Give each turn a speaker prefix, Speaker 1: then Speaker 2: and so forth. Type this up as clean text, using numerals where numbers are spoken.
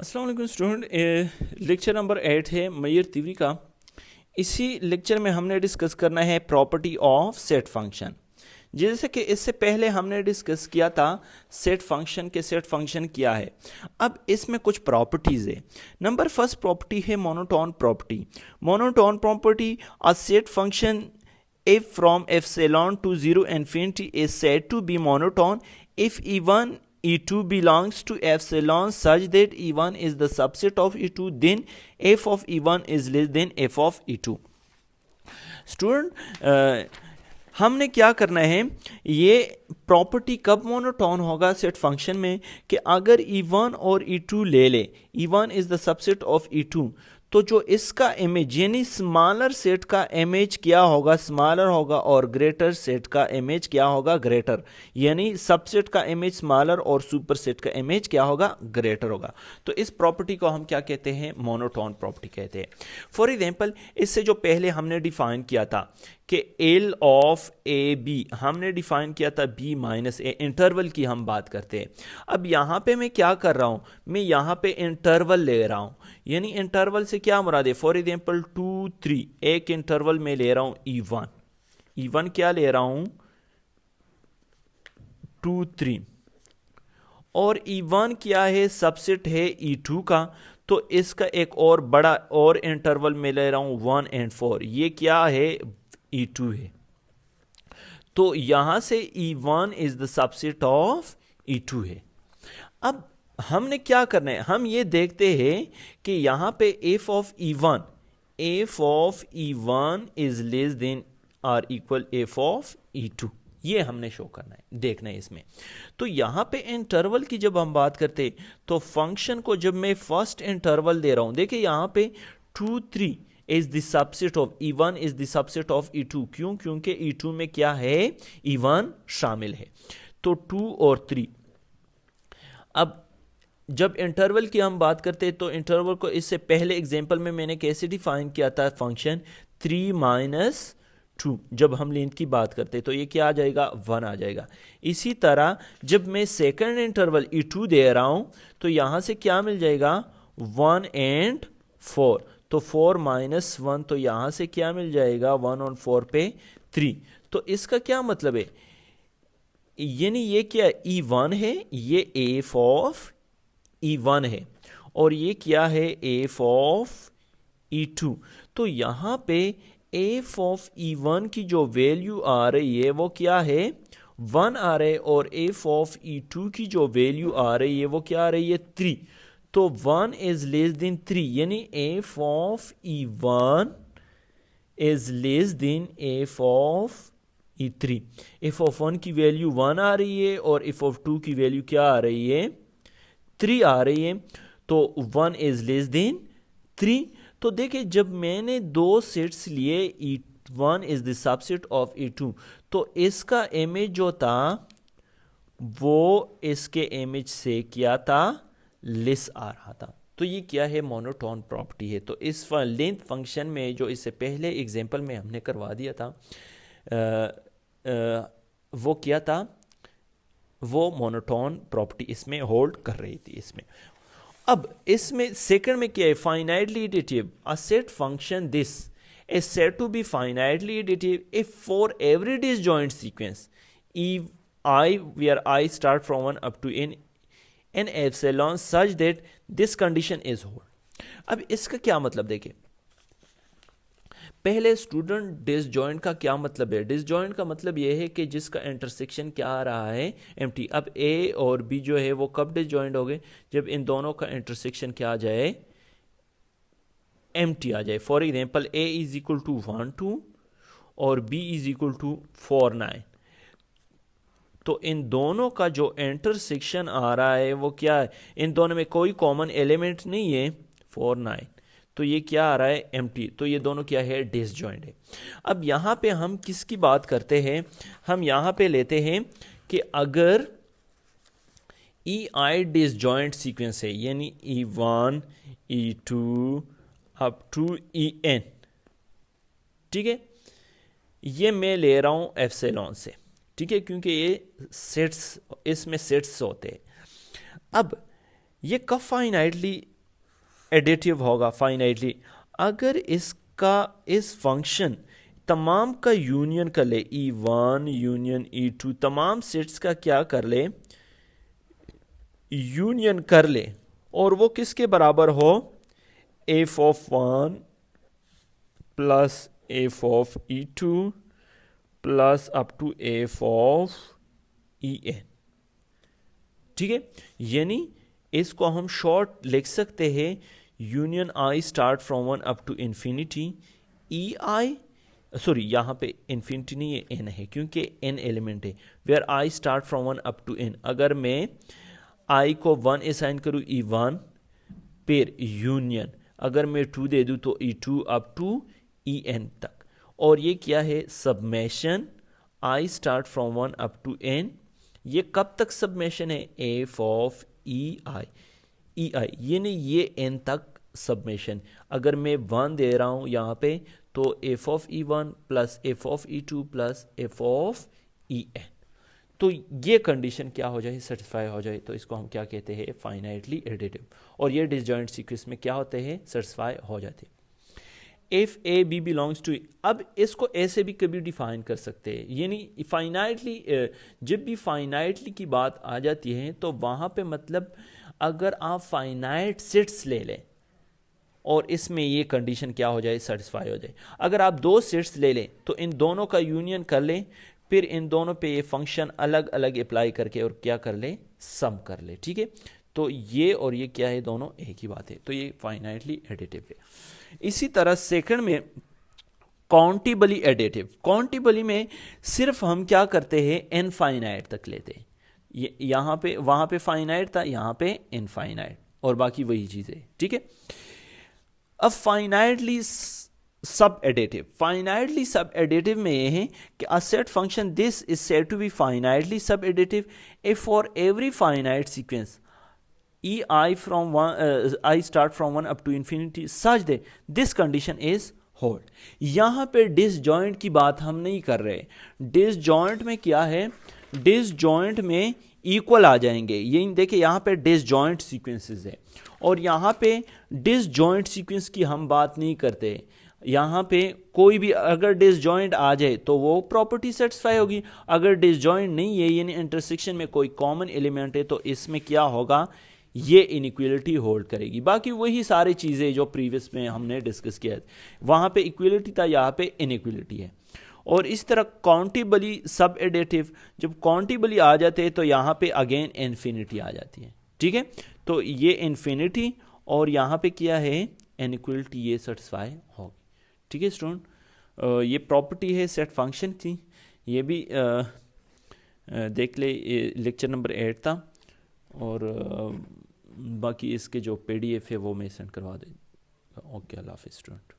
Speaker 1: अस्सलाम वालेकुम student, lecture number 8 है मयर तिवरी का। इसी लेक्चर में हमने डिस्कस करना है प्रॉपर्टी ऑफ सेट फंक्शन। जैसे कि इससे पहले हमने डिस्कस किया था सेट फंक्शन के सेट फंक्शन क्या है। अब इसमें कुछ प्रॉपर्टीज़ है। नंबर फर्स्ट प्रॉपर्टी है monotone property. Monotone property, a set function if from epsilon to 0 infinity is said to be monotone if e1 e2 belongs to epsilon such that e1 is the subset of e2, then f of e1 is less than f of e2. Student, हमने क्या करना है, ये property कब monotone होगा set function में कि अगर e1 और e2 ले ले, e1 is the subset of e2, तो जो इसका इमेज यानी स्मॉलर सेट का इमेज क्या होगा, स्मॉलर होगा, और ग्रेटर सेट का इमेज क्या होगा, ग्रेटर। यानी सबसेट का इमेज स्मॉलर और सुपर सेट का इमेज क्या होगा, ग्रेटर होगा। तो इस प्रॉपर्टी को हम क्या कहते हैं, मोनोटोन प्रॉपर्टी कहते हैं। फॉर एग्जांपल, इससे जो पहले हमने डिफाइन किया था कि एल ऑफ ए बी, हमने डिफाइन किया था बी माइनस ए, इंटरवल की हम बात करते हैं। अब यहाँ पे मैं क्या कर रहा हूँ, मैं यहाँ पे इंटरवल ले रहा हूँ। यानी इंटरवल से क्या मुराद है, फॉर एग्जांपल 2 3, एक इंटरवल में ले रहा हूँ E1। E1 क्या ले रहा हूँ, 2 3, और E1 क्या है, सबसेट है E2 का। तो इसका एक और बड़ा और इंटरवल में ले रहा हूँ 1 और 4, ये क्या है, E2 है। तो यहां से E1 is the subset of E2 है। अब हमने क्या करना है, हम ये देखते हैं कि यहां पे f of E1 is less than or equal f of E2, ये हमने शो करना है, देखना है इसमें। तो यहां पे इंटरवल की जब हम बात करते तो फंक्शन को जब मैं फर्स्ट इंटरवल दे रहा हूं, देखिए यहां पे 2 3 is the subset of E1 is the subset of E2। क्यों, क्योंकि E2 में क्या है, E1 शामिल है। तो 2 और 3। अब जब इंटरवल की हम बात करते हैं तो इंटरवल को इससे पहले एग्जांपल में मैंने कैसे डिफाइन किया था, फंक्शन 3 माइनस 2। जब हम लेंथ की बात करते हैं तो ये क्या आ जाएगा, 1 आ जाएगा। इसी तरह जब मैं सेकंड इंटरवल E2 दे रहा हूं तो यहां से क्या मिल जाएगा, 1 और 4। तो 4 माइनस 1, तो यहां से क्या मिल जाएगा, 1 और 4 पे 3। तो इसका क्या मतलब है, यानी ये क्या E1 है, ये f ऑफ E1 है, और ये क्या है, f ऑफ E2। तो यहां पे f ऑफ E1 की जो वैल्यू आ रही है वो क्या है, 1 आ रहा है, और f ऑफ E2 की जो वैल्यू आ रही है वो क्या आ रही है, 3। तो 1 इज लेस देन 3, यानी f of E1 is less then f of E3। f of 1 की वैल्यू 1 आ रही है और f ऑफ 2 की वैल्यू क्या आ रही है, 3 आ रही है। तो 1 इज लेस देन 3। तो देखिए जब मैंने दो सेट्स लिए, E1 is the subset of E2, तो इसका इमेज जो था वो इसके इमेज से क्या था, लेस आ रहा था। तो ये क्या है, मोनोटोन प्रॉपर्टी है। तो इस लेंथ फंक्शन में जो इससे पहले एग्जांपल में हमने करवा दिया था, वो क्या था, वो मोनोटोन प्रॉपर्टी इसमें होल्ड कर रही थी इसमें। अब इसमें सेकंड में क्या है, finitely additive, a set function this is said to be finitely additive if for every disjoint sequence I where I start from 1 up to n epsilon such that this condition is whole। अब इसका क्या मतलब देखिए, पहले student disjoint का क्या मतलब है, डिसजॉइंट का मतलब यह है कि जिसका इंटरसेक्शन क्या आ रहा है, एम्प्टी। अब ए और बी जो है वो कब डिसजॉइंट हो गए, जब इन दोनों का इंटरसेक्शन क्या आ जाए, एम्प्टी आ जाए। For example A is equal to 1 2 और बी इज इक्वल टू 4 9। तो इन दोनों का जो इंटरसेक्शन आ रहा है वो क्या है, इन दोनों में कोई कॉमन एलिमेंट नहीं है, 4 9। तो ये क्या आ रहा है, एम्प्टी। तो ये दोनों क्या है, डिसजॉइंट है। अब यहाँ पे हम किसकी बात करते हैं, हम यहाँ पे लेते हैं कि अगर E डिसजॉइंट सीक्वेंस है, यानी E1 E2 up to En, ठीक है, ये मैं ले रहा हूं एप्सिलॉन से, ठीक है, क्योंकि ये सेट्स, इसमें सेट्स होते हैं। अब ये कब फाइनाइटली एडिटिव होगा फाइनाइटली। अगर इसका इस फंक्शन तमाम का यूनियन कर ले, E1 यूनियन E2 तमाम सेट्स का क्या कर ले, यूनियन कर ले, और वो किसके बराबर हो, f of 1 plus f of E2 plus up to f of En। ठीक है, यानी इसको हम शॉर्ट लिख सकते हैं, union I start from 1 up to infinity E I, sorry यहाँ पे इन्फिनिटी नहीं है, एन है, क्योंकि एन एलिमेंट है, where I start from 1 up to n. अगर मैं आई को 1 असाइन करूँ E1 फिर यूनियन, अगर मैं 2 दे दूँ तो E2 अप टू En तक। और ये क्या है, summation i start from 1 up to n. ये कब तक सबमेशन है, एफ ऑफ ई आई यानी ये एन तक सबमेशन। अगर मैं 1 दे रहा हूं यहां पे तो F of E1 plus F of E2 plus F of En, तो ये कंडीशन क्या हो जाए, सेटिस्फाई हो जाए, तो इसको हम क्या कहते हैं, फाइनाइटली एडिटिव। और ये डिसजॉइंट सीक्वेंस में क्या होते हैं, सेटिस्फाई हो जाते हैं। If A B belongs to, अब इसको ऐसे भी कभी डिफाइन कर सकते हैं, यानी फाइनाइटली, जब भी फाइनाइटली की बात आ जाती है तो वहां पे मतलब अगर आप फाइनाइट सेट्स ले लें और इसमें ये कंडीशन क्या हो जाए, सेटिस्फाई हो जाए। अगर आप 2 सेट्स ले लें तो इन दोनों का यूनियन कर लें, फिर इन दोनों पे ये फंक्शन अलग अलग अप्लाई करके और क्या कर ले, सम कर ले। ठीक है, तो ये और ये क्या है, दोनों एक ही बात है, तो ये फाइनाइटली एडिटिव है। इसी तरह सेकंड में काउंटेबली एडिटिव। काउंटेबली में सिर्फ हम क्या करते हैं, इनफाइनाइट तक लेते हैं, यहां पे वहां पे फाइनाइट था, यहां पे इनफाइनाइट, और बाकी वही चीजें। ठीक है, अब फाइनाइटली सब एडिटिव, फाइनाइटली सब एडिटिव में यह है कि a set function this is said to be finitely subadditive if for every finite sequence I from one I start from 1 up to infinity such that this condition is hold। यहां पे disjoint की बात हम नहीं कर रहे। Disjoint में क्या है, डिसजॉइंट में इक्वल आ जाएंगे, ये देखिए यहां पे डिसजॉइंट सीक्वेंसेस है, और यहां पे डिसजॉइंट सीक्वेंस की हम बात नहीं करते। यहां पे कोई भी अगर डिसजॉइंट आ जाए तो वो प्रॉपर्टी सेटिस्फाई होगी, अगर डिसजॉइंट नहीं है यानी इंटरसेक्शन में कोई कॉमन एलिमेंट है तो इसमें क्या होगा, ये इनइक्वलिटी होल्ड करेगी। बाकी वही सारी चीज़ें जो प्रीवियस में हमने डिस्कस किया, वहाँ पे इक्वलिटी था, यहाँ पे इनइक्वलिटी है। और इस तरह काउंटेबली सब एडिटिव, जब काउंटेबली आ जाते हैं तो यहाँ पे अगेन इन्फिनिटी आ जाती है। ठीक है, तो ये इन्फिनिटी और यहाँ पे क्या है, इनइक्वलिटी, ये सेटिस्फाई होगी। ठीक है स्टूडेंट, ये प्रॉपर्टी है सेट फंक्शन की, ये भी देख ले, लेक्चर नंबर 8 था, और बाकी इसके जो PDF है वो मैं सेंड करवा दें। ओके, अल्लाह हाफिज़ स्टूडेंट।